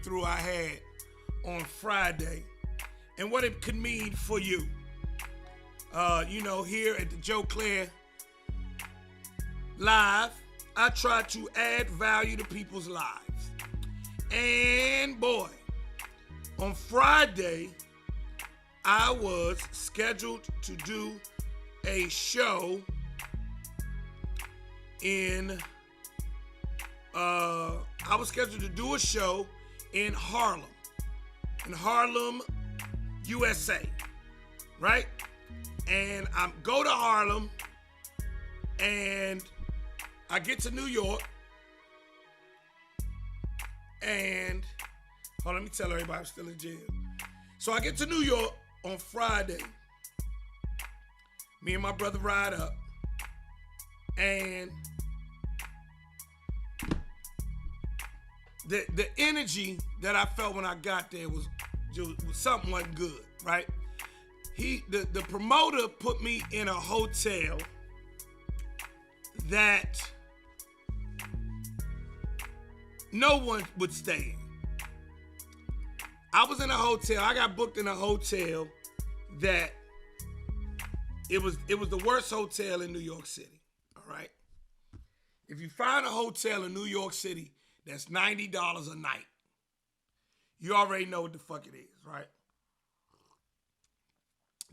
breakthrough I had on Friday and what it could mean for you. Here at the Joe Clair Live, I try to add value to people's lives. And boy, on Friday, I was scheduled to do a show in Harlem, USA, right? And I go to Harlem, and I get to New York, and let me tell everybody I'm still in jail. So I get to New York on Friday. Me and my brother ride up, and the energy that I felt when I got there was something wasn't good, right? The promoter put me in a hotel that no one would stay in. I was in a hotel. I got booked in a hotel that it was the worst hotel in New York City. All right. If you find a hotel in New York City that's $90 a night, you already know what the fuck it is, right?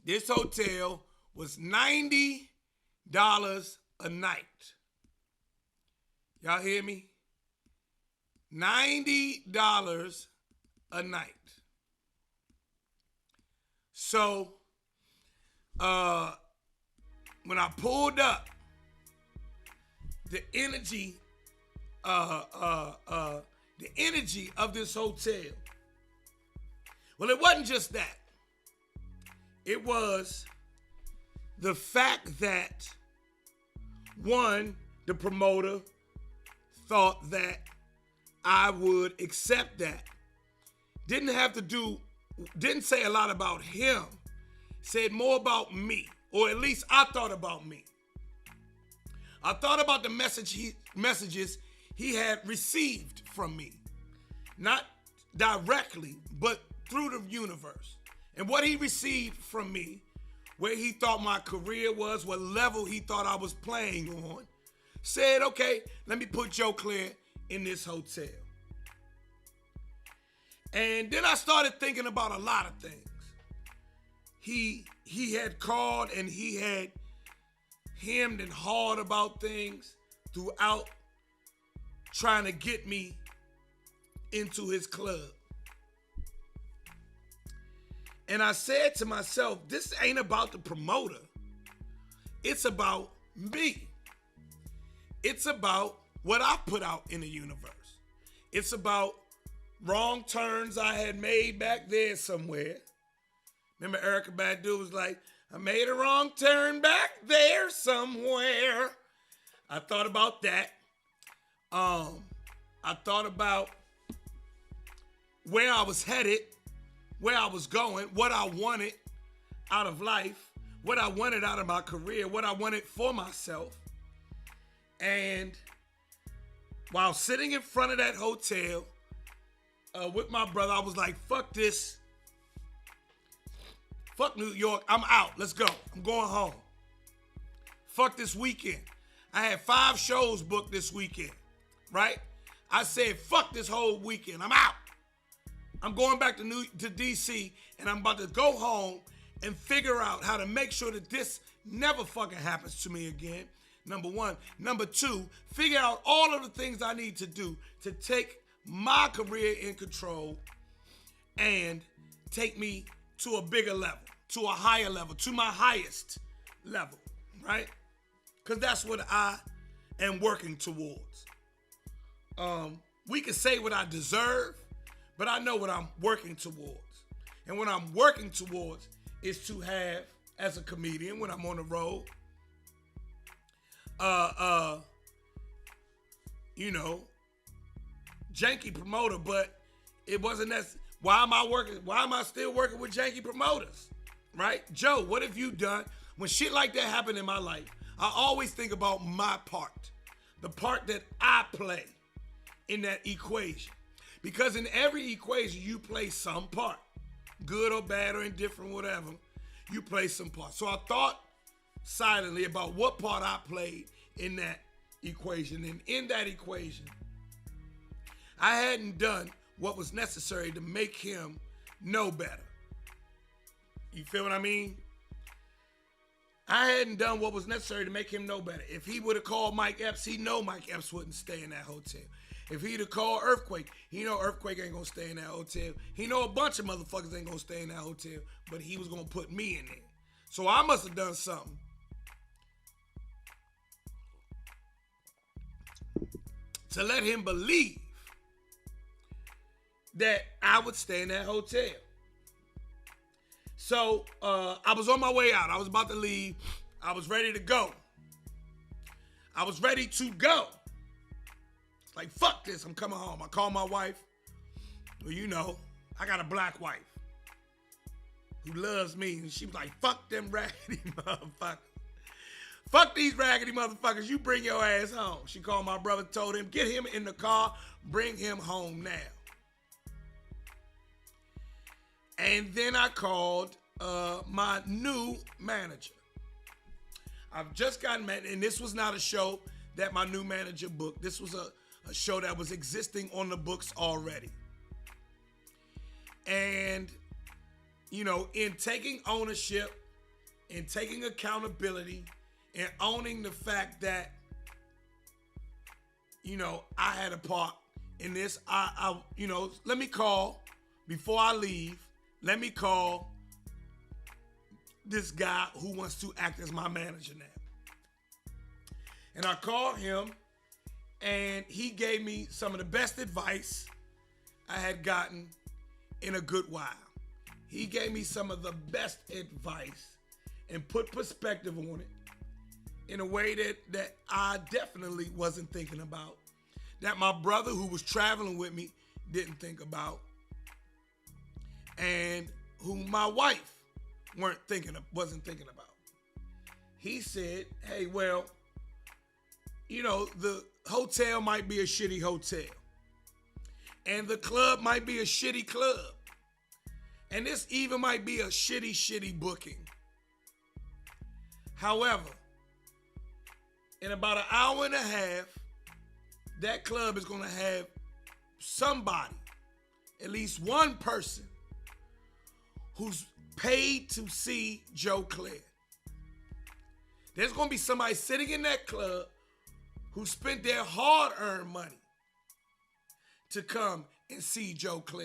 This hotel was $90 a night. Y'all hear me? $90 a night. So, when I pulled up, the energy of this hotel, well, it wasn't just that. It was the fact that, one, the promoter thought that I would accept that. Didn't say a lot about him. Said more about me, or at least I thought about me. I thought about the messages he had received from me. Not directly, but through the universe. And what he received from me, where he thought my career was, what level he thought I was playing on, said, okay, let me put Joe Clair in this hotel. And then I started thinking about a lot of things. He had called and he had hemmed and hawed about things throughout trying to get me into his club. And I said to myself, this ain't about the promoter. It's about me. It's about what I put out in the universe. It's about wrong turns I had made back there somewhere. Remember Erykah Badu was like, I made a wrong turn back there somewhere. I thought about that. I thought about where I was headed, where I was going, what I wanted out of life, what I wanted out of my career, what I wanted for myself. And while sitting in front of that hotel with my brother, I was like, fuck this. Fuck New York. I'm out. Let's go. I'm going home. Fuck this weekend. I had 5 shows booked this weekend, right? I said, fuck this whole weekend. I'm out. I'm going back to D.C. and I'm about to go home and figure out how to make sure that this never fucking happens to me again. Number one. Number two, figure out all of the things I need to do to take my career in control and take me to a bigger level, to a higher level, to my highest level, right? Because that's what I am working towards. We can say what I deserve, but I know what I'm working towards. And what I'm working towards is to have, as a comedian, when I'm on the road, janky promoter, but it wasn't that. Why am I still working with janky promoters? Right? Joe, what have you done? When shit like that happened in my life, I always think about my part. The part that I play in that equation. Because in every equation, you play some part. Good or bad or indifferent, whatever. You play some part. So I thought silently about what part I played in that equation. And in that equation, I hadn't done what was necessary to make him know better. You feel what I mean? I hadn't done what was necessary to make him know better. If he would have called Mike Epps, he know Mike Epps wouldn't stay in that hotel. If he'd have called Earthquake, he know Earthquake ain't gonna stay in that hotel. He know a bunch of motherfuckers ain't gonna stay in that hotel, but he was gonna put me in there. So I must have done something to let him believe that I would stay in that hotel. So I was on my way out. I was about to leave. I was ready to go. It's like, fuck this, I'm coming home. I called my wife. Well, you know, I got a black wife who loves me. And she was like, fuck them raggedy motherfuckers. Fuck these raggedy motherfuckers. You bring your ass home. She called my brother, told him, get him in the car, bring him home now. And then I called my new manager. I've just gotten met, and this was not a show that my new manager booked. This was a show that was existing on the books already. And, you know, in taking ownership, in taking accountability, and owning the fact that, you know, I had a part in this, I you know, let me call, before I leave, let me call this guy who wants to act as my manager now. And I called him, and he gave me some of the best advice I had gotten in a good while. He gave me some of the best advice and put perspective on it in a way that I definitely wasn't thinking about, that my brother who was traveling with me didn't think about, and who my wife wasn't thinking about. He said, hey, well, you know, the hotel might be a shitty hotel, and the club might be a shitty club, and this even might be a shitty booking. However, in about an hour and a half, that club is going to have somebody, at least one person, who's paid to see Joe Clair. There's going to be somebody sitting in that club who spent their hard-earned money to come and see Joe Clair.